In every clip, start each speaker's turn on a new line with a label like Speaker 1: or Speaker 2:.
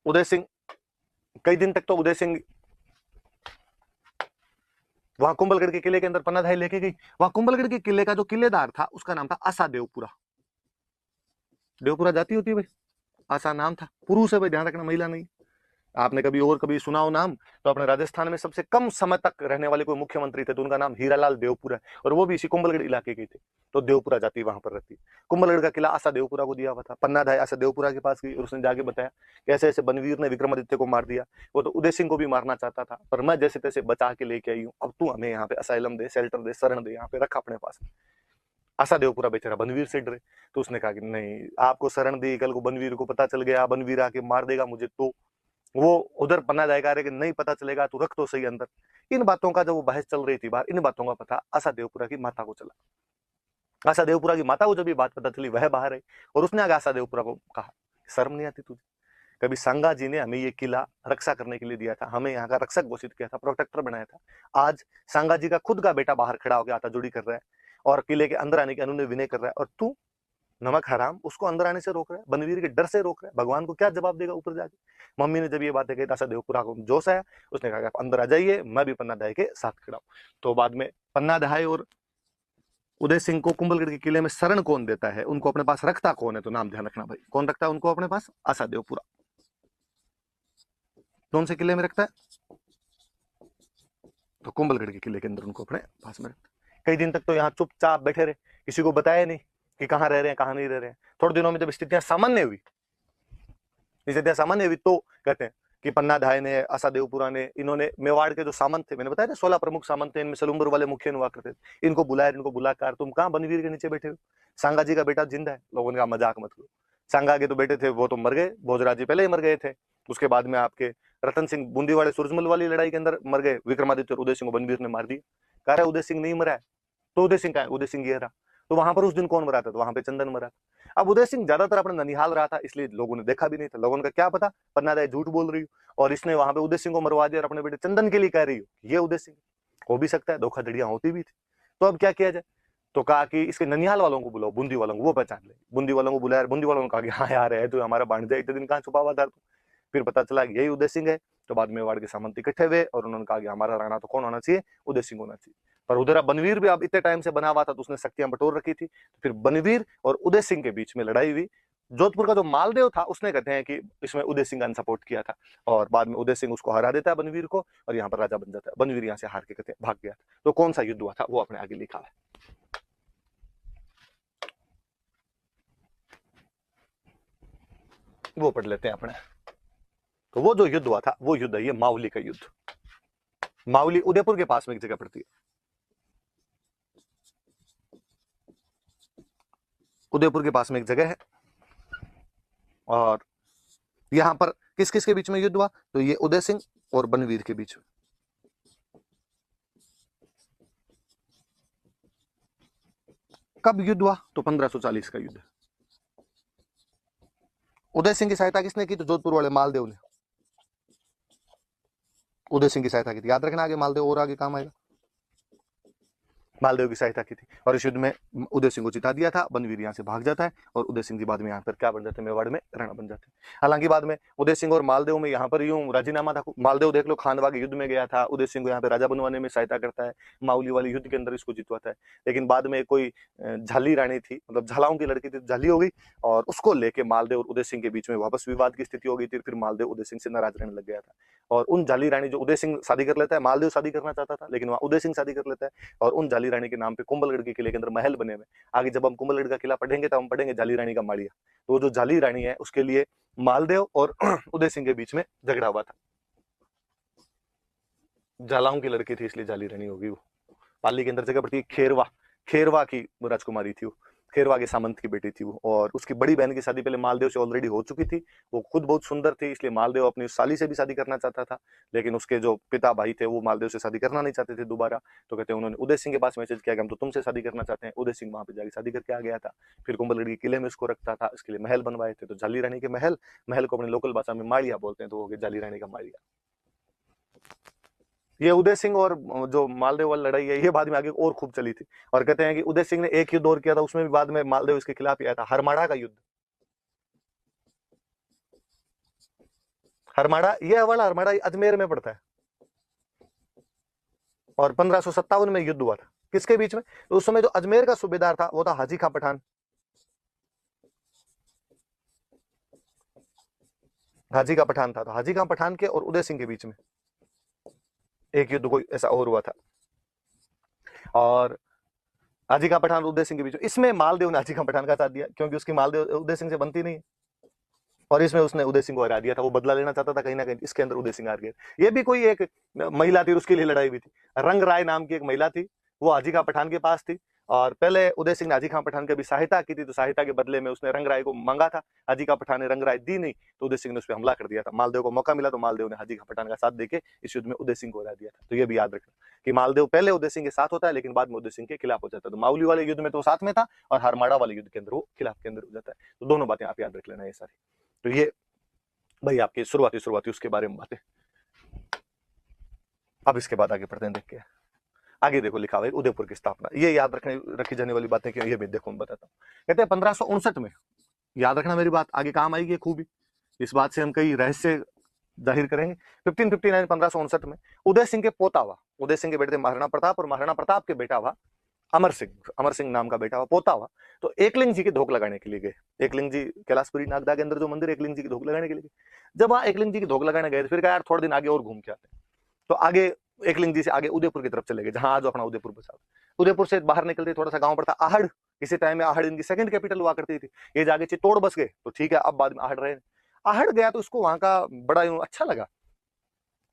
Speaker 1: उदय सिंह, कई दिन तक तो उदय सिंह वहां कुंभलगढ़ के किले के अंदर पन्नाधाय लेके गई। वहां कुंभलगढ़ के किले का जो किलेदार था उसका नाम था आसा देवपुरा। देवपुरा जाती होती है भाई, आसा नाम था, पुरुष है भाई, ध्यान रखना, महिला नहीं। आपने कभी और कभी सुना हो नाम, तो अपने राजस्थान में सबसे कम समय तक रहने वाले कोई मुख्यमंत्री थे तो उनका नाम हीरालाल देवपुरा है, और वो भी इसी कुंभलगढ़ इलाके के थे। तो देवपुरा जाति वहां पर रहती। कुंभलगढ़ का किला आशा देवपुरा को दिया हुआ था। पन्नाधाय आशा देवपुरा के पास गई और उसने जाके बताया कि ऐसे ऐसे बनवीर ने विक्रमादित्य को मार दिया। वो तो उदय सिंह को भी मारना चाहता था, पर मैं जैसे तैसे बचा के लेके आई हूँ, अब तू हमें यहाँ पे असाइलम दे, शेल्टर दे, शरण दे, यहाँ पे रख अपने पास। आशा देवपुरा बेचारा बनवीर से डरे, तो उसने कहा कि नहीं, आपको शरण दी, कल को बनवीर को पता चल गया, बनवीर आके मार देगा मुझे, तो वो उधर पन्ना जाएगा, कि नहीं पता चलेगा, तू रख तो सही अंदर। इन बातों का जब वो बहस चल रही थी बाहर, इन बातों का पता आशा देवपुरा की माता को चला। आशा देवपुरा की माता को जब ये बात पता चली, वह बाहर आई और उसने आगे आशा देवपुरा को कहा, शर्म नहीं आती तुझे? कभी संगा जी ने हमें ये किला रक्षा करने के लिए दिया था, हमें यहाँ का रक्षक घोषित किया था, प्रोटेक्टर बनाया था। आज संगा जी का खुद का बेटा बाहर खड़ा होकर आता जोड़ी कर रहा है और किले के अंदर आने की अनुनय विनय कर रहा है, और तू नमक हराम उसको अंदर आने से रोक रहा है, बनवीर के डर से रोक रहा है। भगवान को क्या जवाब देगा ऊपर जाके? मम्मी ने जब ये बातें कही, आशा देवपुरा को जोश आया, उसने कहा आप अंदर आ जाइए, मैं भी पन्ना दहाई के साथ खड़ा हूं। तो बाद में पन्ना दहाई और उदय सिंह को कुंभलगढ़ के किले में शरण कौन देता है, उनको अपने पास रखता कौन है, तो नाम ध्यान रखना भाई, कौन रखता है उनको अपने पास? आशा देवपुरा। कौन से किले में रखता है? तो कुंभलगढ़ के किले के अंदर उनको अपने पास में रखता है। कई दिन तक तो यहाँ चुपचाप बैठे रहे, किसी को बताया नहीं कि कहाँ रह रहे हैं, कहाँ नहीं रह रहे हैं। थोड़े दिनों में जब स्थितियां सामान्य हुई, स्थितियां सामान्य हुई, तो कहते हैं कि पन्ना धाय ने, आशा देवपुरा ने, इन्होंने मेवाड़ के जो सामंत थे, मैंने बताया था 16 प्रमुख सामंत थे, इनमें सलुम्बर वाले मुख्य हुआ करते थे, इनको बुलाया, इनको बुलाकर तुम कहाँ बनवीर के नीचे बैठे हो, सांगा जी का बेटा जिंदा है। लोगों ने कहा मजाक मत करो, सांगा के तो बेटे थे वो तो मर गए, भोजराज जी पहले ही मर गए थे। उसके बाद में आपके रतन सिंह बूंदीवाड़े सूरजमल वाली लड़ाई के अंदर मर गए, विक्रमादित्य और उदय सिंह को बनवीर ने मार दिया। कह रहा है उदय सिंह नहीं मरा है, तो उदय सिंह का है, उदय सिंह ये रहा। तो वहां पर उस दिन कौन मरा था? तो वहां पे चंदन मरा था। अब उदय सिंह ज्यादातर अपने ननिहाल रहा था, इसलिए लोगों ने देखा भी नहीं था। लोगों का क्या पता पन्ना दाई झूठ बोल रही हो और इसने वहां पे उदय सिंह को मरवा दिया और अपने बेटे चंदन के लिए कह रही हो ये उदय सिंह। हो भी सकता है, धोखाधड़ियां होती भी थी। तो अब क्या किया जाए? तो कहा कि इसके ननिहाल वालों को बुलाओ, बूंदी वालों को, वो पहचान ले। बूंदी वालों को बुलाया, बूंदी वालों ने कहा कि हाँ यार है तो हमारा भांजा, इतने दिन कहाँ छुपा हुआ था? फिर पता चला कि यही उदय सिंह है। तो बाद में मेवाड़ के सामंत इकट्ठे हुए और उन्होंने कहा कि हमारा राणा तो कौन होना चाहिए? उदय सिंह होना चाहिए। पर उधर अब बनवीर भी अब इतने टाइम से बना हुआ था तो उसने शक्तियां बटोर रखी थी। तो फिर बनवीर और उदय सिंह के बीच में लड़ाई हुई। जोधपुर का जो मालदेव था उसने कहते हैं कि इसमें उदय सिंह का सपोर्ट किया था, और बाद में उदय सिंह उसको हरा देता है बनवीर को, और यहाँ पर राजा बन जाता है। बनवीर यहाँ से हार के कहते हैं भाग गया। तो कौन सा युद्ध हुआ था वो अपने आगे लिखा है, वो पढ़ लेते हैं अपने। तो वो जो युद्ध हुआ था वो युद्ध है ये मावली का युद्ध। मावली उदयपुर के पास में एक जगह पड़ती है। उदयपुर के पास में एक जगह है, और यहां पर किस किस के बीच में युद्ध हुआ? तो ये उदय सिंह और बनवीर के बीच में। कब युद्ध हुआ? तो 1540 का युद्ध। उदय सिंह की सहायता किसने की? तो जोधपुर वाले मालदेव ने उदय सिंह की सहायता की थी। याद रखना, आगे मालदेव और आगे काम आएगा। मालदेव की सहायता की थी, और इस युद्ध में उदय सिंह को जिता दिया था। बनवीर यहाँ से भाग जाता है और उदय सिंह जी बाद में यहाँ पर क्या बन जाते हैं? मेवाड़ में राणा बन जाते हैं। हालांकि बाद में उदय सिंह और मालदेव में यहाँ पर यूं राजीनामा था। मालदेव देख लो खानवा के युद्ध में गया था, उदय सिंह को यहाँ पे राजा बनवाने में सहायता करता है, माउली वाले युद्ध के अंदर इसको जितवाता है। लेकिन बाद में कोई झाली रानी थी, मतलब झालाओं की लड़की थी, झाली हो गई, और उसको लेके मालदेव और उदय सिंह के बीच में वापस विवाद की स्थिति हो गई थी। फिर मालदेव उदय सिंह से नाराज रहने लग गया था, और उन झाली रानी जो उदय सिंह शादी कर लेता है, मालदेव शादी करना चाहता था लेकिन वहां उदय सिंह शादी कर लेता है, और उन जाली रानी के नाम पे कुंभलगढ़ के किले के अंदर महल बने हुए। आगे जब हम कुंभलगढ़ का किला पढ़ेंगे तब हम पढ़ेंगे जाली रानी का माड़िया। तो जो जाली रानी है उसके लिए मालदेव और उदय सिंह के बीच में झगड़ा हुआ था। झालाओं की लड़की थी इसलिए जाली रानी होगी वो। पाली के अंदर जगह पड़ती है खेरवा, खेरवा की राजकुमारी थी वो, खेरवा के सामंत की बेटी थी वो। और उसकी बड़ी बहन की शादी पहले मालदेव से ऑलरेडी हो चुकी थी। वो खुद बहुत सुंदर थी, इसलिए मालदेव अपनी साली से भी शादी करना चाहता था, लेकिन उसके जो पिता भाई थे वो मालदेव से शादी करना नहीं चाहते थे दोबारा। तो कहते हैं उन्होंने उदय सिंह के पास मैसेज किया कि हम तो तुमसे शादी करना चाहते हैं। उदय सिंह वहां पे जाकर शादी करके आ गया था। फिर कुंभलगढ़ के किले में उसको रखता था, इसके लिए महल बनवाए थे। तो जाली रानी के महल, महल को अपनी लोकल भाषा में माड़िया बोलते हैं, तो हो गया जाली रानी का माड़िया। ये उदय सिंह और जो मालदेव वाली लड़ाई है ये बाद में आगे और खूब चली थी। और कहते हैं कि उदय सिंह ने एक युद्ध और किया था, उसमें भी बाद में मालदेव इसके खिलाफ आया था, हरमाड़ा का युद्ध। हरमाड़ा, ये वाला हरमाड़ा अजमेर में पड़ता है, और 1557 में युद्ध हुआ था किसके बीच में? तो उस समय जो अजमेर का सूबेदार था वो था हाजी खां पठान। हाजी का पठान था, तो हाजी खां पठान के और उदय सिंह के बीच में एक युद्ध कोई ऐसा और हुआ था, और हाजी खां पठान उदय सिंह के बीच में, इसमें मालदेव ने हाजी खां पठान का साथ दिया क्योंकि उसकी मालदेव उदय सिंह से बनती नहीं है, और इसमें उसने उदय सिंह को हरा दिया था, वो बदला लेना चाहता था कहीं ना कहीं, इसके अंदर उदय सिंह हार गए। ये भी कोई एक महिला थी, उसके लिए लड़ाई हुई थी, रंग राय नाम की एक महिला थी, वो हाजी खां पठान के पास थी, और पहले उदय सिंह ने हाजी खां पठान की भी सहायता की थी, तो सहायता के बदले में उसने रंग राय को मांगा था, हाजी खां पठान ने रंग राय दी नहीं, तो उदय सिंह ने उस पर हमला कर दिया था। मालदेव को मौका मिला तो मालदेव ने हाजी खां पठान का साथ देके इस युद्ध में उदय सिंह को हरा दिया था। तो ये भी याद रखना कि मालदेव पहले उदय सिंह के साथ होता है, लेकिन बाद में उदय सिंह के खिलाफ हो जाता है। तो माउली वाले युद्ध में तो साथ में था, और हरमाड़ा वाले युद्ध के अंदर वो खिलाफ के अंदर हो जाता है। तो दोनों बातें आप याद रख लेना ये सारी। तो ये भाई आपकी शुरुआती उसके बारे में बातें। अब इसके बाद आगे पढ़ते हैं, देख के आगे देखो लिखा हुआ है उदयपुर की स्थापना, ये याद रखी जाने वाली बातें क्यों, ये भी देखो मैं बताता हूँ। कहते हैं 1559 में, याद रखना मेरी बात, आगे काम आएगी खूबी, इस बात से हम कई रहस्य जाहिर करेंगे। 1559 1559 में उदय सिंह के पोता हुआ, उदय सिंह के बेटे थे महाराणा प्रताप, और महाराणा प्रताप के बेटा हुआ अमर सिंह, अमर सिंह नाम का बेटा हुआ, पोता हुआ। तो एकलिंग जी की धोख लगाने के लिए गए, एकलिंग जी कैलाशपुरी नागदा के अंदर जो मंदिर, एकलिंग जी की धोख लगाने के लिए गए। जब वहां एकलिंग जी की धोख लगाने गए, फिर कहा यार थोड़े दिन आगे और घूम के आते हैं, तो आगे एकलिंग जी से आगे उदयपुर की तरफ चले गए, जहां आज अपना उदयपुर बसा। उदयपुर से बाहर निकलते थोड़ा सा गांव पड़ता आहड़, इसी टाइम में आहड़ इनकी सेकंड कैपिटल हुआ करती थी। ये जाके चित्तौड़ बस गए तो ठीक है, अब बाद में आहड़ रहे। आहड़ गया तो उसको वहां का बड़ा अच्छा लगा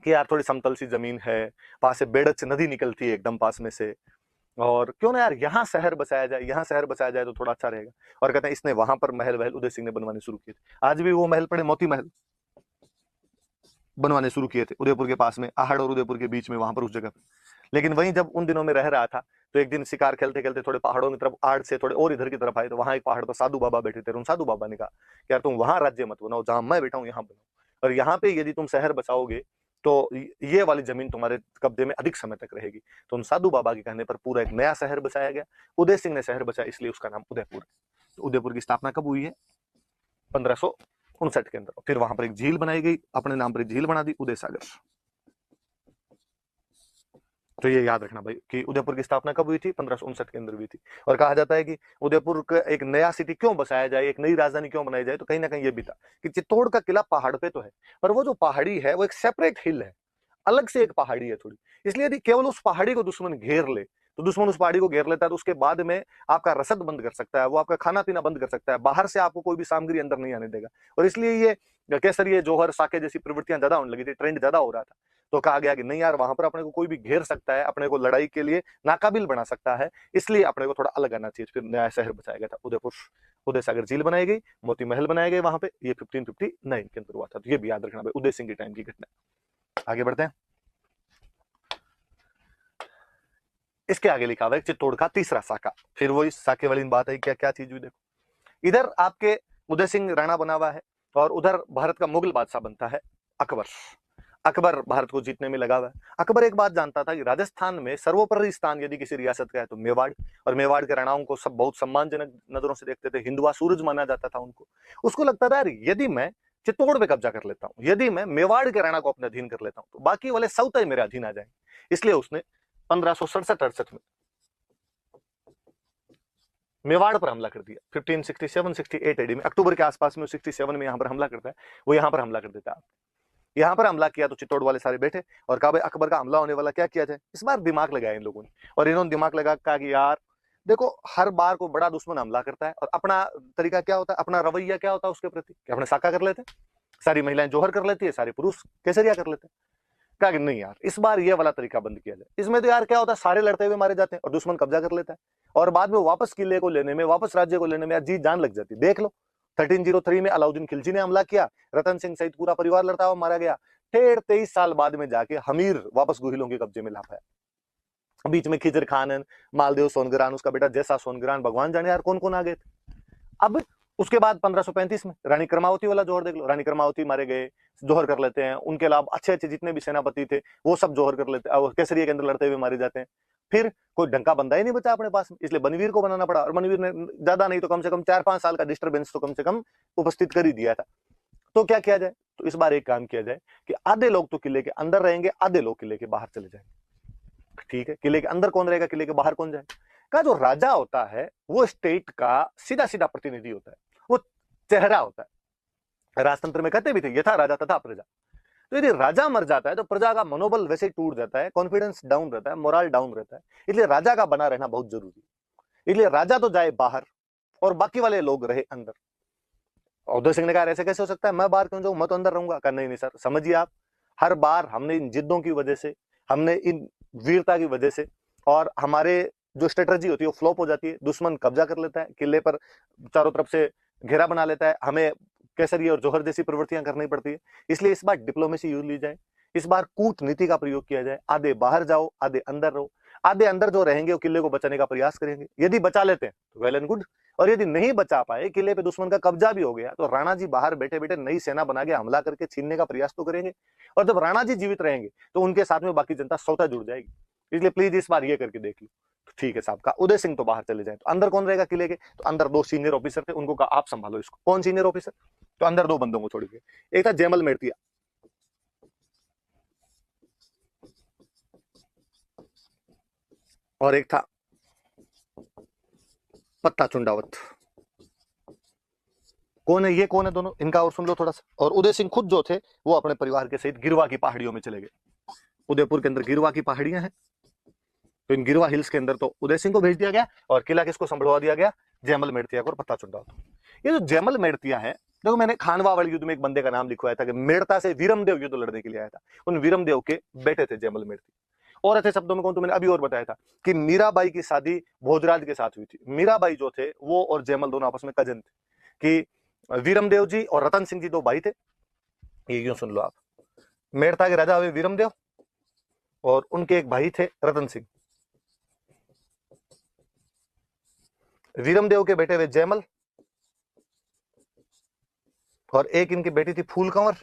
Speaker 1: कि यार थोड़ी समतल सी जमीन है, पास से बेड़च नदी निकलती है एकदम पास में से, और क्यों ना यार यहाँ शहर बसाया जाए, यहाँ शहर बसाया जाए तो थोड़ा अच्छा रहेगा। और कहते हैं इसने वहां पर महल वहल उदय सिंह ने बनवाने शुरू किए थे, आज भी वो महल पड़े, मोती महल बनवाने शुरू किए थे उदयपुर के पास में, आहड़ और उदयपुर के बीच में, वहां पर उस जगह पर। लेकिन वहीं जब उन दिनों में रह रहा था, तो एक दिन शिकार खेलते खेलते थोड़े पहाड़ों की तरफ, आड़ से थोड़े और इधर की तरफ आए, तो वहां एक पहाड़ पर साधु बाबा बैठे थे। उन साधु बाबा ने कहा कि यार तुम वहां राज्य मत बनाओ, जहां मैं बैठा हूं यहाँ बनाओ, और यहाँ पे यदि तुम शहर बसाओगे तो ये वाली जमीन तुम्हारे कब्जे में अधिक समय तक रहेगी। तो उन साधु बाबा के कहने पर पूरा एक नया शहर बसाया गया, उदय सिंह ने शहर बसाया, इसलिए उसका नाम उदयपुर। तो उदयपुर की स्थापना कब हुई है? 1559 के अंदर। फिर वहां पर एक झील बनाई गई, अपने नाम पर एक झील बना दी, उदय सागर। तो ये याद रखना भाई कि उदयपुर की स्थापना कब हुई थी? 1559 के अंदर हुई थी। और कहा जाता है कि उदयपुर का एक नया सिटी क्यों बसाया जाए, एक नई राजधानी क्यों बनाई जाए, तो कहीं ना कहीं ये भी था कि चित्तौड़ का किला पहाड़ पे तो है, पर वो जो पहाड़ी है वो एक सेपरेट हिल है, अलग से एक पहाड़ी है थोड़ी। इसलिए यदि केवल उस पहाड़ी को दुश्मन घेर ले, तो दुश्मन उस पहाड़ी को घेर लेता है, तो उसके बाद में आपका रसद बंद कर सकता है, वो आपका खाना पीना बंद कर सकता है, बाहर से आपको कोई भी सामग्री अंदर नहीं आने देगा। और इसलिए ये केसरिये जोहर साके जैसी प्रवृत्तियां ज्यादा होने लगी थी, ट्रेंड ज्यादा हो रहा था। तो कहा गया कि नहीं यार, वहां पर अपने को कोई भी घेर सकता है, अपने को लड़ाई के लिए नाकाबिल बना सकता है, इसलिए अपने को थोड़ा अलग आना चाहिए। फिर नया शहर बचाया गया था उदयपुर, उदय सागर झील बनाई गई, मोती महल बनाए गए वहां पे, ये 1559 के अंदर हुआ था। तो ये भी याद रखना भाई, उदय सिंह के टाइम की घटना। आगे बढ़ते हैं, इसके आगे लिखा हुआ है चित्तौड़ का तीसरा साका। फिर वो इस साके वाली बात है, क्या क्या चीज हुई देखो। इधर आपके उदय सिंह राणा बना हुआ है, और उधर भारत का मुगल बादशाह बनता है अकबर। अकबर भारत को जीतने में लगा हुआ है। अकबर एक बात जानता था कि राजस्थान में सर्वोपरि स्थान यदि किसी रियासत का है तो मेवाड़, और मेवाड़ के राणाओं को सब बहुत सम्मानजनक नजरों से देखते थे, हिंदुआ सूरज माना जाता था उनको। उसको लगता था यार यदि मैं चित्तौड़ पे कब्जा कर लेता हूं, यदि मैं मेवाड़ के राणा को अपने अधीन कर लेता हूं, तो बाकी वाले सौते मेरे अधीन आ जाएंगे। इसलिए उसने 1567-68 में मेवाड़ पर हमला कर दिया। 1567-68 एडी में, अक्टूबर के आसपास में 67 में यहां पर हमला करता है। वो यहां पर हमला कर देता है। यहां पर हमला किया तो चित्तौड़ वाले सारे बैठे और कहा भाई अकबर का हमला होने वाला, क्या किया जाए। इस बार दिमाग लगाया इन लोगों ने, और इन्होंने दिमाग लगा कहा कि यार देखो, हर बार को बड़ा दुश्मन हमला करता है, और अपना तरीका क्या होता है, अपना रवैया क्या होता है उसके प्रति, कि अपने साका कर लेते हैं, सारी महिलाएं जोहर कर लेती है, सारे पुरुष केसरिया कर लेते हैं। कहा कि नहीं यार, इस बार ये वाला तरीका बंद किया जाए। इसमें तो यार क्या होता है, सारे लड़ते हुए मारे जाते हैं और दुश्मन कब्जा कर लेता है, और बाद में वापस किले को लेने में, वापस राज्य को लेने में यार जी जान लग जाती। देख लो 1303 में अलाउद्दीन खिलजी ने हमला किया, रतन सिंह सहित पूरा परिवार लड़ता हुआ मारा गया। 23 साल बाद में जाके हमीर वापस गुहिलों के कब्जे में ला पाया। बीच में खिजर खान, मालदेव सोनगरान, उसका बेटा जैसा सोनगरान, भगवान जाने यार कौन कौन आ गए थे। अब उसके बाद 1535 में रानी कर्मावती वाला जोहर देख लो, रानी कर्मावती मारे गए, जोहर कर लेते हैं। उनके अलावा अच्छे अच्छे जितने भी सेनापति थे वो सब जोहर कर लेते हैं, केसरिया के अंदर लड़ते हुए मारे जाते हैं। फिर कोई ढंका बंदा ही नहीं बचा अपने पास, इसलिए बनवीर को बनाना पड़ा, और बनवीर ने ज्यादा नहीं तो कम से कम 4-5 साल का डिस्टर्बेंस तो कम से कम उपस्थित कर ही दिया था। तो क्या किया जाए, तो इस बार एक काम किया जाए कि आधे लोग तो किले के अंदर रहेंगे, आधे लोग किले के बाहर चले जाएंगे। ठीक है, किले के अंदर कौन रहेगा, किले के बाहर कौन जाएगा? का जो राजा होता है वो स्टेट का सीधा सीधा प्रतिनिधि होता है, वो चेहरा होता है। राजतंत्र में कहते भी थे यथा राजा तथा प्रजा। तो यदि राजा मर जाता है तो प्रजा का मनोबल वैसे ही टूट जाता है, कॉन्फिडेंस डाउन रहता है, मोरल डाउन रहता है। इसलिए राजा का बना रहना बहुत जरूरी है। इसलिए राजा तो जाए बाहर और बाकी वाले लोग रहे अंदर। उदय सिंह ने कहा ऐसे कैसे हो सकता है, मैं बाहर क्यों जाऊं, मैं तो अंदर रहूंगा। कहा नहीं नहीं सर, समझिए आप, हर बार हमने इन जिद्दों की वजह से, हमने इन वीरता की वजह से, और हमारे जो स्ट्रेटजी होती है वो फ्लॉप हो जाती है। दुश्मन कब्जा कर लेता है किले पर, चारों तरफ से घेरा बना लेता है, हमें केसरी और जौहर जैसी प्रवृत्तियां करनी पड़ती है। इसलिए इस बार डिप्लोमेसी यूज ली जाए, इस बार कूटनीति का प्रयोग किया जाए। आधे बाहर जाओ, आधे अंदर रहो। आधे अंदर जो रहेंगे वो किले को बचाने का प्रयास करेंगे, यदि बचा लेते हैं तो वेल एंड गुड, और यदि नहीं बचा पाए, किले पे दुश्मन का कब्जा भी हो गया, तो राणा जी बाहर बैठे बैठे नई सेना बना के हमला करके छीनने का प्रयास तो करेंगे। और जब राणा जी जीवित रहेंगे तो उनके साथ में बाकी जनता स्वतः जुड़ जाएगी। इसलिए प्लीज इस बार ये करके देख लो। तो ठीक है साहब, का उदय सिंह तो बाहर चले जाए, तो अंदर कौन रहेगा किले के? तो अंदर 2 सीनियर ऑफिसर थे, उनको कहा आप संभालो इसको। कौन सीनियर ऑफिसर? तो अंदर 2 बंदों को छोड़ के, एक था जयमल मेड़तिया, और एक था पत्ता चुंडावत। कौन है ये, कौन है दोनों, इनका और सुन लो थोड़ा सा। और उदय सिंह खुद जो थे वो अपने परिवार के सहित गिरवा की पहाड़ियों में चले गए। उदयपुर के अंदर गिरवा की पहाड़ियां हैं, तो इन गिरवा हिल्स के अंदर तो उदय सिंह को भेज दिया गया, और किला किसको संभलवा दिया गया? जयमल मेड़तिया को और पत्ता चुंडावत। ये जो जयमल मेड़तिया है, देखो मैंने खानवा वाले युद्ध में एक बंदे का नाम लिखवाया था कि मेड़ता से वीरमदेव युद्ध लड़ने के लिए आया था। उन वीरमदेव के बेटे थे जयमल मेड़ती। और अच्छे शब्दों में कहूं तो मैंने अभी और बताया था कि मीराबाई की शादी भोजराज के साथ हुई थी। मीराबाई जो थे वो और जयमल दोनों आपस में कजन थे, कि वीरमदेव जी और रतन सिंह जी 2 भाई थे। ये यूं सुन लो आप, मेड़ता के राजा हुए वीरमदेव और उनके एक भाई थे रतन सिंह। वीरमदेव के बेटे हुए जयमल, और एक इनकी बेटी थी फूल कंवर,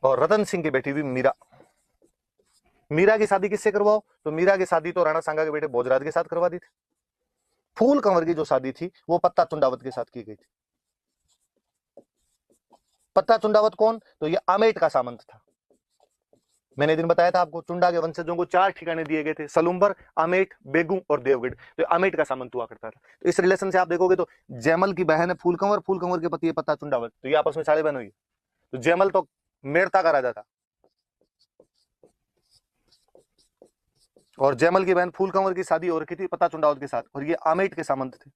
Speaker 1: और रतन सिंह की बेटी हुई मीरा। मीरा की शादी किससे करवाओ? तो मीरा की शादी तो राणा सांगा के बेटे भोजराज के साथ करवा दी थी। फूल कंवर की जो शादी थी वो पत्ता चुंडावत के साथ की गई थी। पत्ता चुंडावत कौन? तो ये आमेट का सामंत था। मैंने दिन बताया था आपको, चुंडा के वंशजों को 4 ठिकाने दिए गए थे, सलुम्बर, आमेट, बेगू और देवगढ़। तो आमेट का सामंत हुआ करता था। तो इस रिलेशन से आप देखोगे तो जयमल की बहन है फूल कंवर, फूल कंवर के पति है पत्ता चुंडावत, तो ये आपस में साले बहन हुई। तो जयमल तो मेड़ता का राजा था, और जयमल की बहन फूल कंवर की शादी हो रखी थी पत्ता चुंडावत के साथ, और ये आमेट के सामंत थे।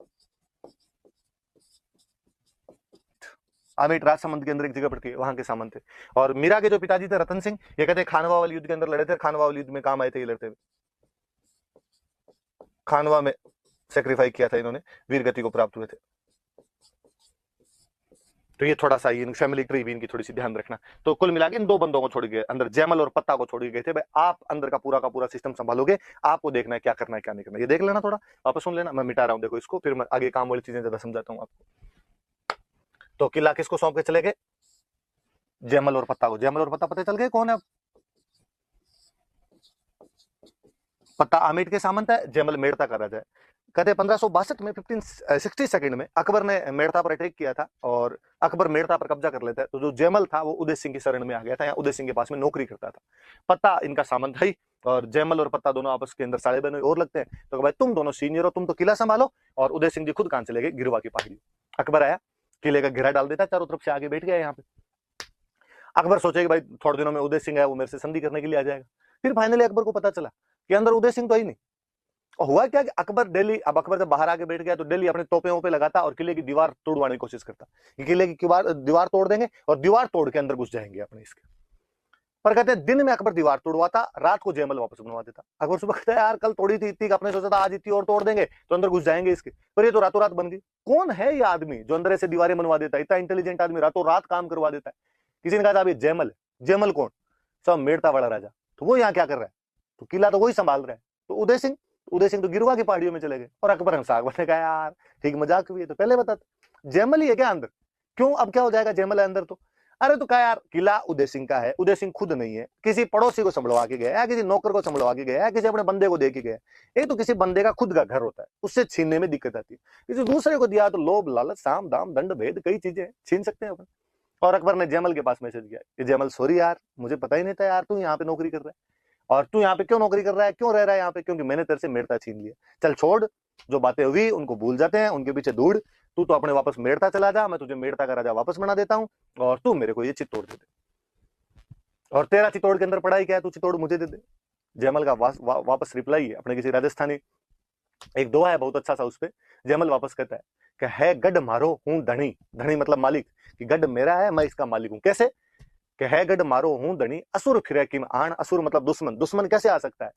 Speaker 1: आमेट राजसमंद के अंदर एक जगह पड़ती है, वहां के सामंत थे। और मीरा के जो पिताजी थे रतन सिंह, ये कहते हैं खानवा वाले युद्ध के अंदर लड़े थे, खानवा वाले युद्ध में काम आए थे ये लड़ते हुए, खानवा में सेक्रीफाइस किया था इन्होंने, वीर गति को प्राप्त हुए थे। तो ये थोड़ा सा ये फैमिली ट्री भी इनकी थोड़ी सी ध्यान रखना। तो कुल मिला के इन 2 बंदों को छोड़ गए अंदर, जयमल और पत्ता को छोड़ गए थे। भाई आप अंदर का पूरा सिस्टम संभालोगे, आपको देखना है क्या करना है क्या नहीं करना, ये देख लेना, थोड़ा वापस सुन लेना। मैं मिटा रहा हूं देखो इसको, फिर मैं आगे काम वाली चीजें ज्यादा समझाता हूं आपको। तो किला किसको सौंप के चले गए? जयमल और पत्ता को। जयमल और पत्ता पता चल गए कौन है? पत्ता आमेट के सामंत है, जयमल मेड़ता का राजा है। कहते 1562 में 1562 में अकबर ने मेड़ता पर अटैक किया था, और अकबर मेड़ता पर कब्जा कर लेता है। तो जो जयमल था वो उदय सिंह की शरण में आ गया था, या उदय सिंह के पास में नौकरी करता था। पत्ता इनका सामंत है, और जयमल और पत्ता दोनों आपस के अंदर साले बहनोई और लगते हैं। तो भाई तुम दोनों सीनियर हो, तुम तो किला संभालो, और उदय सिंह जी खुद कहां चले गए? गिरवा की पहाड़ी। अकबर आया, किले का घेरा डाल देता, चारों तरफ से आगे बैठ गया यहाँ पे। अकबर सोचेगा भाई थोड़े दिनों में उदय सिंह है वो मेरे से संधि करने के लिए आ जाएगा। फिर फाइनली अकबर को पता चला कि अंदर उदय सिंह तो ही नहीं। और हुआ क्या कि अकबर डेली, अब अकबर जब बाहर आके बैठ गया तो डेली अपने तोपे वोपे लगाता और किले की दीवार तोड़वाने की कोशिश करता कि किले की दीवार तोड़ देंगे और दीवार तोड़ के अंदर घुस जाएंगे अपने इसके। पर कहते हैं दिन में अकबर दीवार तोड़वाता, रात को जयमल वापस बनवा देता। अकबर सुबह कहता है यार कल तोड़ी थी इतनी, अपने सोचा था आज इतनी और तोड़ देंगे तो अंदर घुस जाएंगे इसके, पर ये तो रातों रात बन गई। कौन है ये आदमी जो अंदर ऐसे दीवारें बनवा देता है? इतना इंटेलिजेंट आदमी रातों रात काम करवा देता है। किसी ने कहा था अभी जयमल है। जयमल कौन? सब मेड़ता वाला राजा। तो वो यहाँ क्या कर रहा है? तो किला तो वही संभाल रहा है। तो उदय सिंह तो गिरवा की पहाड़ियों में चले गए। और अकबर अकबर ने कहा यार ठीक मजाक हुई है, तो पहले बता जयमल ही है क्या अंदर? क्यों अब क्या हो जाएगा जयमल है अंदर? तो अरे तो क्या यार, किला उदय सिंह का है, उदय सिंह खुद नहीं है, किसी पड़ोसी को संभलवा के गया है, किसी नौकर को संभलवा के गया है, किसी अपने बंदे को दे के गया है। एक तो किसी बंदे का खुद का घर होता है, उससे छीनने में दिक्कत आती है। किसी दूसरे को दिया तो लोभ लालच साम दाम दंड भेद कई चीजें छीन सकते हैं अपन। और अकबर ने जयमल के पास मैसेज किया कि जयमल सॉरी यार, मुझे पता ही नहीं था यार तू यहाँ पे नौकरी कर रहा है, और तू यहाँ पे क्यों नौकरी कर रहा है, क्यों रह रहा है यहाँ पे, क्योंकि मैंने तेरे से मेड़ता छीन लिया। चल छोड़, जो बातें हुई उनको भूल जाते हैं, उनके पीछे दौड़, तू तो अपने वापस मेड़ता चला जा, मैं तुझे मेड़ता का राजा वापस बना देता हूँ, और तू मेरे को ये चित्तौड़ दे दे, और तेरा चित्तौड़ के अंदर पढ़ाई क्या है, तू चित्तौड़ मुझे दे दे। जयमल का वापस रिप्लाई है अपने किसी राजस्थानी, एक दोहा है बहुत अच्छा सा, उस पे जयमल वापस कहता है कि है गढ़ मारो हूं धनी, धनी मतलब मालिक, कि गढ़ मेरा है मैं इसका मालिक हूं। कैसे कि है गढ़ मारो हूं धनी, असुर फिरे किम आन, असुर मतलब दुश्मन, दुश्मन कैसे आ सकता है।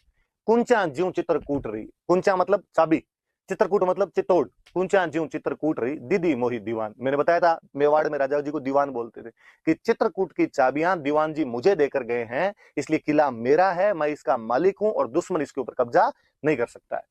Speaker 1: कुंचा ज्यों चित्रकूट रही, कुंचा मतलब चाबी, चित्रकूट मतलब चित्तौड़, कुंचा ज्यों चित्रकूट रही दीदी मोही दीवान। मैंने बताया था मेवाड़ में राजा जी को दीवान बोलते थे, कि चित्रकूट की चाबियां दीवान जी मुझे देकर गए हैं, इसलिए किला मेरा है, मैं इसका मालिक हूं, और दुश्मन इसके ऊपर कब्जा नहीं कर सकता है।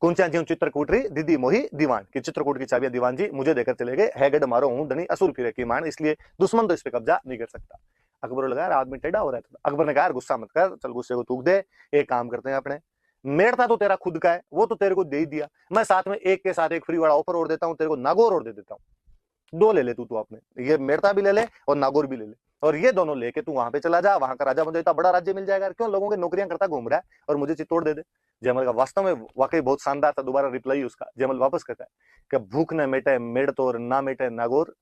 Speaker 1: कुंचा ज्यों चित्रकूट रही दीदी मोही दीवान, कि चित्रकूट की चाबियां दीवान जी मुझे देकर चले गए, है गढ़ मारो हूं धनी असुर फिरे की मान, इसलिए दुश्मन तो इस पे कब्जा नहीं कर सकता। अकबर लगा यार आदमी टेढ़ा हो रहा है। अकबर ने कहा यार गुस्सा मत कर, चल गुस्से को थूक दे, एक काम करते हैं अपने, मेड़ता तो तेरा खुद का है, वो तो तेरे को दे ही दिया, मैं साथ में एक के साथ एक फ्री वाला ऑफर और देता हूँ तेरे को, नागौर और दे देता हूँ, दो ले ले तू, अपने ये मेड़ता भी ले ले और नागौर भी ले ले, और ये दोनों लेके तू वहां पे चला जा, वहां का राजा बन जाता, बड़ा राज्य मिल जाएगा, क्यों लोगों की नौकरियां करता घूम रहा है, और मुझे चित्तौड़ दे दे। जयमल का वास्तव में वाकई बहुत शानदार था, दोबारा रिप्लाई उसका, जयमल वापस कहता है कि भूख न मेटे मेड़तोर, ना मेटे नागौर,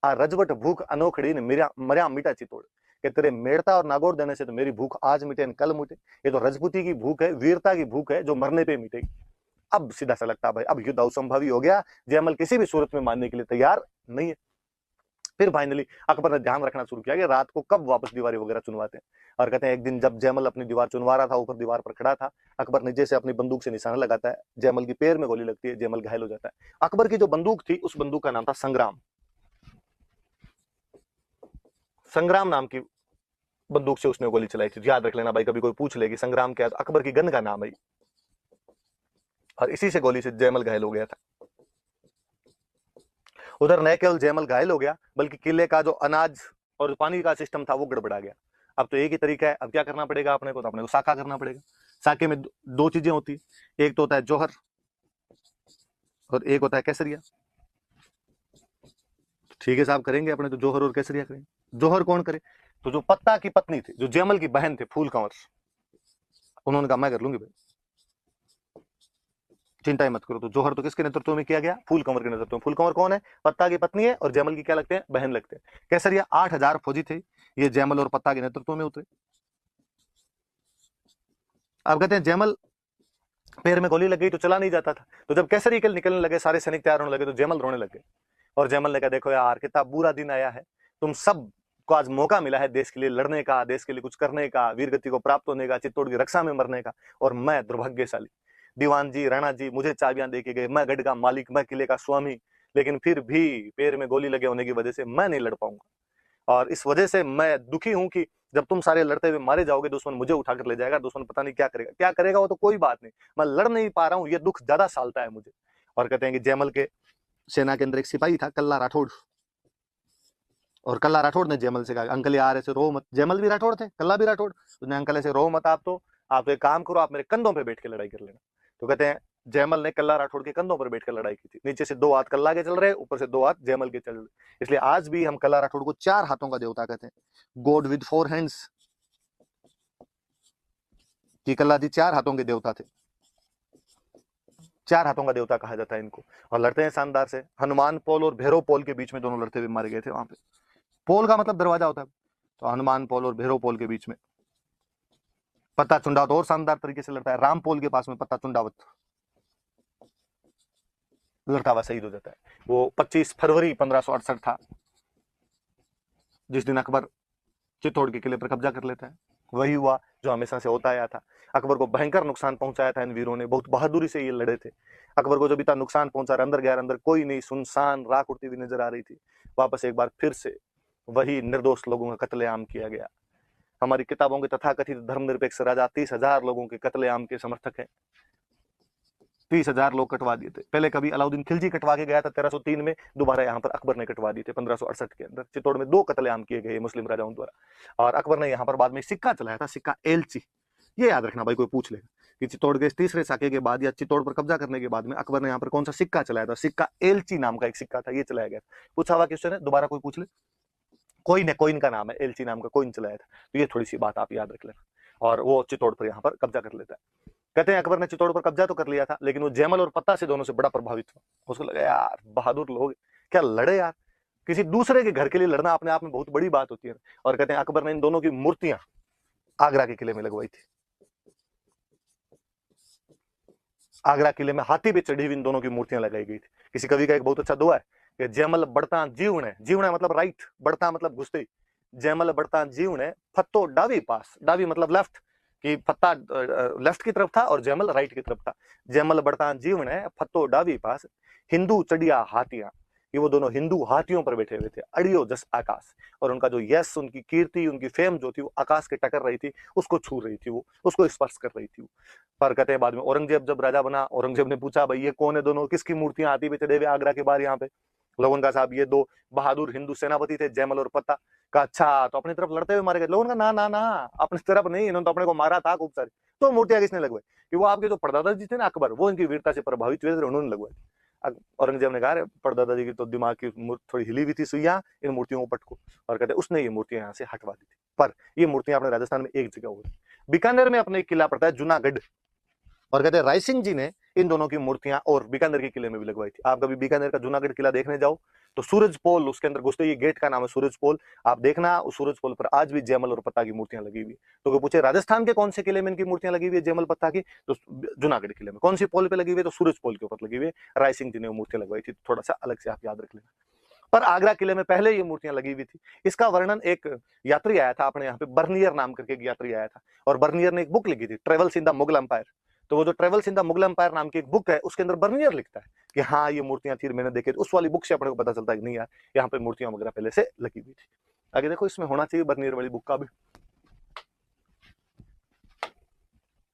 Speaker 1: आ रजवट भूख अनोखड़ी ने मरिया मिटा चित्तौड़, कि तेरे मेड़ता और नागौर देने से तो मेरी भूख आज मिटे न कल मिटे, ये तो रजपूती की भूख है, वीरता की भूख है, जो मरने पे मिटेगी। अब सीधा सा लगता है भाई अब युद्ध असंभव ही हो गया, जयमल किसी भी सूरत में मानने के लिए तैयार नहीं है। फिर फाइनली अकबर ने ध्यान रखना शुरू किया कि रात को कब वापस दीवारें वगैरह चुनवाते हैं, और कहते हैं एक दिन जब जयमल अपनी दीवार चुनवा रहा था, ऊपर दीवार पर खड़ा था, अकबर नीचे से अपनी बंदूक से निशाना लगाता है, जयमल की पैर में गोली लगती है, जयमल घायल हो जाता है। अकबर की जो बंदूक थी उस बंदूक का नाम था संग्राम, संग्राम नाम की बंदूक से उसने गोली चलाई थी। याद रख लेना भाई, कभी कोई पूछ ले कि संग्राम क्या है, तो अकबर की गन का नाम है, और इसी से गोली से जयमल घायल हो गया था। उधर न केवल जयमल घायल हो गया, बल्कि किले का जो अनाज और पानी का सिस्टम था वो गड़बड़ा गया। अब तो एक ही तरीका है, अब क्या करना पड़ेगा अपने को, तो अपने को साका करना पड़ेगा। साके में दो चीजें होती, एक तो होता है जौहर और एक होता है केसरिया। ठीक है साहब, करेंगे अपने तो जौहर और केसरिया करेंगे। जौहर कौन करे, तो जो पत्ता की पत्नी थी, जो जयमल की बहन थे फूल कंवर, उन्होंने कहा मैं कर लूंगी भाई, चिंता ही मत करो। तो जौहर तो किसके नेतृत्व में किया गया, फूल कंवर के नेतृत्व में। फूल कंवर कौन है, पत्ता की पत्नी है, और जयमल की क्या लगते हैं, बहन लगते हैं। केसरिया 8,000 फौजी थे, ये जयमल और पत्ता के नेतृत्व में उतरे। अब कहते हैं जयमल पैर में गोली लग गई तो चला नहीं जाता था, तो जब केसरी के निकलने लगे, सारे सैनिक तैयार होने लगे, तो जयमल रोने लगे, और जयमल ने कहा देखो यार कितना बुरा दिन आया है, तुम सब को आज मौका मिला है देश के लिए लड़ने का, देश के लिए कुछ करने का, वीर गति को प्राप्त होने का, चित्तौड़ की रक्षा में मरने का, और मैं दुर्भाग्यशाली, दीवान जी राणा जी मुझे चाबियां दे के गए, मैं गढ़ का मालिक, मैं किले का स्वामी, लेकिन फिर भी पैर में गोली लगे होने की वजह से मैं नहीं लड़ पाऊंगा, और इस वजह से मैं दुखी हूं कि जब तुम सारे लड़ते हुए मारे जाओगे, दुश्मन मुझे उठाकर ले जाएगा, दुश्मन पता नहीं क्या करेगा, क्या करेगा वो तो कोई बात नहीं, मैं लड़ नहीं पा रहा हूं, ये दुख ज्यादा सालता है मुझे। और कहते हैं कि जयमल के सेना के अंदर एक सिपाही था कल्ला राठौड़, और कल्ला राठौड़ ने जयमल से कहा अंकल यार ऐसे रो मत, जयमल भी राठौड़ थे, कल्ला भी राठौड़, उसने अंकल ऐसे रो मत, आप तो एक काम करो, आप मेरे कंधों पे बैठ के लड़ाई कर लेना। तो कहते हैं जयमल ने कल्ला राठौड़ के कंधों पर बैठकर लड़ाई की थी, नीचे से 2 हाथ कल्ला के चल रहे, ऊपर से 2 हाथ जयमल के चल रहे, इसलिए आज भी हम कल्ला राठौड़ को 4 हाथों का देवता कहते हैं, गॉड विद 4 हैंड्स, कि कल्ला जी 4 हाथों के देवता थे, 4 हाथों का देवता कहा जाता है इनको। और लड़ते हैं शानदार से, हनुमान पोल और भैरव पोल के बीच में दोनों लड़ते हुए मारे गए थे वहां पे। पोल का मतलब दरवाजा होता है, तो हनुमान पोल और भैरव पोल के बीच में पत्ता चुंडावत और शानदार तरीके से लड़ता है, राम पोल के पास में पत्ता चुंडावत लड़ता हुआ शहीद हो जाता है। वो 25 फरवरी 1568 था, जिस दिन अकबर चित्तौड़ के किले पर कब्जा कर लेता है। वही हुआ जो हमेशा से होता आया था, अकबर को भयंकर नुकसान पहुंचाया था इन वीरों ने, बहुत बहादुरी से ये लड़े थे। अकबर को जब इतना नुकसान पहुंचा, अंदर गया, अंदर कोई नहीं, सुनसान राख उड़ती हुई नजर आ रही थी। वापस एक बार फिर से वही निर्दोष लोगों का कत्लेआम किया गया। हमारी किताबों के तथाकथित धर्मनिरपेक्ष राजा 30,000 लोगों के कत्लेआम के समर्थक है। 30,000 लोग कटवा दिए थे। पहले कभी अलाउद्दीन खिलजी कटवा के गया था 1303 में, दोबारा यहाँ पर अकबर ने कटवा दिए थे 1568 के अंदर। चित्तौड़ में 2 कत्लेआम किए गए मुस्लिम राजाओं द्वारा, और अकबर ने यहाँ पर बाद में सिक्का चलाया था, सिक्का एलची। ये याद रखना भाई, कोई पूछ लेगा कि चित्तौड़ के तीसरे साके के बाद या चित्तौड़ पर कब्जा करने के बाद में अकबर ने यहाँ पर कौन सा सिक्का चलाया था, सिक्का एलची नाम का एक सिक्का था, ये चलाया गया। पूछा हुआ क्वेश्चन है, दोबारा कोई पूछ ले। कोइन का नाम है, एलची नाम का कोइन चलाया था। तो ये थोड़ी सी बात आप याद रख लेना, और वो चित्तौड़ पर यहाँ पर कब्जा कर लेता है। कहते हैं अकबर ने चित्तौड़ पर कब्जा तो कर लिया था, लेकिन वो जैमल और पत्ता से दोनों से बड़ा प्रभावित हुआ। उसको लगा यार बहादुर लोग क्या लड़े यार, किसी दूसरे के घर के लिए लड़ना अपने आप में बहुत बड़ी बात होती है। और कहते हैं अकबर ने इन दोनों की मूर्तियां आगरा के किले में लगवाई थी। आगरा किले में हाथी पे चढ़ी हुई इन दोनों की मूर्तियां लगाई गई थी। किसी कवि का एक बहुत अच्छा दुआ है कि जयमल बढ़ता जीवने, जीवने मतलब राइट, बढ़ता मतलब घुसते, जयमल बढ़ता जीवने फत्तो डावी पास, डावी मतलब लेफ्ट, कि फत्ता लेफ्ट की तरफ था और जयमल राइट की तरफ था। जयमल बढ़ता जीवने फत्तो डावी पास, हिंदू चढ़िया हाथियां, ये वो दोनों हिंदू हाथियों पर बैठे हुए थे, अड़ियो जस आकाश। और उनका जो यश, उनकी कीर्ति, उनकी फेम जो थी वो आकाश के टकर रही थी, उसको छू रही थी, वो उसको स्पर्श कर रही थी। पर कहते हैं बाद में औरंगजेब जब राजा बना, औरंगजेब ने पूछा भाई ये कौन है दोनों, किसकी मूर्तियां हाथी पे चढ़े हुए आगरा के बाहर यहाँ पे। लोगों का साहब ये 2 बहादुर हिंदू सेनापति थे, जयमल और पत्ता। का अच्छा तो अपनी तरफ लड़ते हुए मारे गए। लोगों का ना ना ना, अपनी तरफ नहीं, इन्होंने तो अपने को मारा था खूब सारी। तो मूर्तियां किसने लगवाई? कि वो आपके जो परदादा जी थे ना अकबर, वो इनकी वीरता से प्रभावित हुए थे, उन्होंने लगवाई। औरंगजेब ने कहा परदादा जी की तो दिमाग की थोड़ी हिली हुई थी सुइयां, इन मूर्तियों को पटको, और कहते उसने ये मूर्तियां यहाँ से हटवा दी थी। पर ये मूर्तियां अपने राजस्थान में एक जगह हो गई, बीकानेर में अपने एक किला पड़ता है जूनागढ़, और कहते हैं राय सिंह जी ने इन दोनों की मूर्तियां और बीकानेर के किले में भी लगवाई थी। आप कभी बीकानेर का जूनागढ़ किला देखने जाओ तो सूरज पोल, उसके अंदर घुसते ही गेट का नाम है सूरज पोल, आप देखना उस सूरज पोल पर आज भी जयमल और पत्ता की मूर्तियां लगी हुई। तो कोई पूछे राजस्थान के कौन से किले में इनकी मूर्तियां लगी हुई है जयमल पत्ता की, तो जूनागढ़ किले में। कौन सी पोल पे लगी हुई है, तो सूरज पोल के ऊपर लगी हुई है, राय सिंह जी ने वो मूर्तियां लगवाई थी। थोड़ा सा अलग से आप याद रख लेना। पर आगरा किले में पहले ये मूर्तियां लगी हुई थी। इसका वर्णन एक यात्री आया था अपने यहाँ पे, बर्नियर नाम करके एक यात्री आया था, और बर्नियर ने एक बुक लिखी थी, travels in the Mughal empire. तो वो जो travels in the Mughal empire नाम की एक बुक है, उसके अंदर बर्नियर लिखता है कि हाँ ये मूर्तियां थी, मैंने देखी। उस वाली बुक से अपने को पता चलता है कि नहीं यार यहाँ पे मूर्तियां वगैरह पहले से लगी हुई थी। आगे देखो, इसमें होना चाहिए बर्नियर वाली बुक का भी।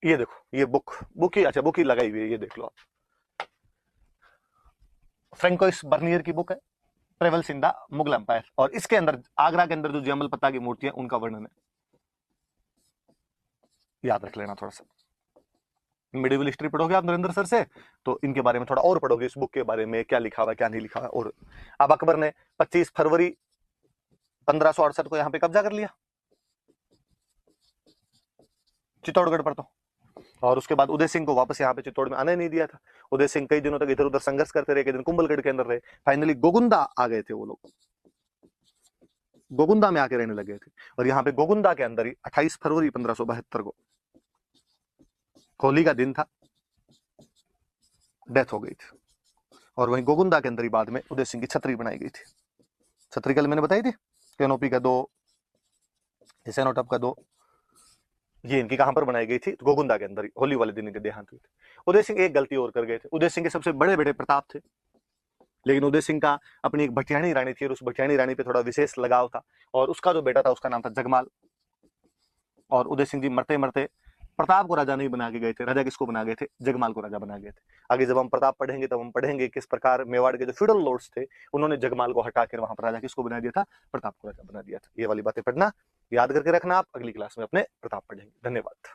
Speaker 1: ये देखो, ये बुक ही, अच्छा बुक ही लगाई हुई है, ये देख लो आप। फ्रेंकोइस बर्नियर की बुक है, travels in the Mughal empire, और इसके अंदर आगरा के अंदर जो जयमल पत्ता की मूर्तियां उनका वर्णन है, याद रख लेना थोड़ा सा। मिडिवल हिस्ट्री पढ़ोगे आप नरेंद्र सर से, तो इनके बारे में थोड़ा और पढ़ोगे, इस बुक के बारे में क्या लिखा हुआ क्या नहीं लिखा हुआ। और अब अकबर ने 25 फरवरी 1568 को यहाँ पे कब्जा कर लिया चित्तौड़गढ़ पर, तो और उसके बाद उदय सिंह को वापस यहाँ पे चित्तौड़ में आने नहीं दिया था। उदय सिंह कई दिनों तक इधर उधर संघर्ष करते रहे, कई दिन कुंभलगढ़ के अंदर रहे, फाइनली गोगुंदा आ गए थे वो लोग, गोगुंदा में आके रहने लगे थे। और यहाँ पे गोगुंदा के अंदर ही 28 फरवरी 1572 को होली का दिन था, डेथ हो गई थी। और वहीं गोगुंदा के अंदर ही बाद में उदय सिंह की छतरी बनाई गई थी। छतरी कल मैंने बताई थी, कैनोपी का 2, सेनोटॉप का 2, ये इनकी कहां पर बनाई गई थी? तो गोगुंदा के अंदर ही, होली वाले दिन इनके देहांत हुए थे। उदय सिंह एक गलती और कर गए थे। उदय सिंह के सबसे बड़े बड़े प्रताप थे, लेकिन उदय सिंह का अपनी एक भटियाणी रानी थी, और उस भटियाणी रानी पे थोड़ा विशेष लगाव था, और उसका जो बेटा था उसका नाम था जगमाल। और उदय सिंह जी मरते मरते प्रताप को राजा नहीं बना के गए थे, राजा किसको बना गए थे? जगमाल को राजा बना गए थे। आगे जब हम प्रताप पढ़ेंगे तब हम पढ़ेंगे किस प्रकार मेवाड़ के जो फ्यूडल लॉर्ड्स थे उन्होंने जगमाल को हटा कर वहां पर राजा किसको बना दिया था? प्रताप को राजा बना दिया था। ये वाली बातें पढ़ना, याद करके रखना आप, अगली क्लास में अपने प्रताप पढ़ेंगे। धन्यवाद।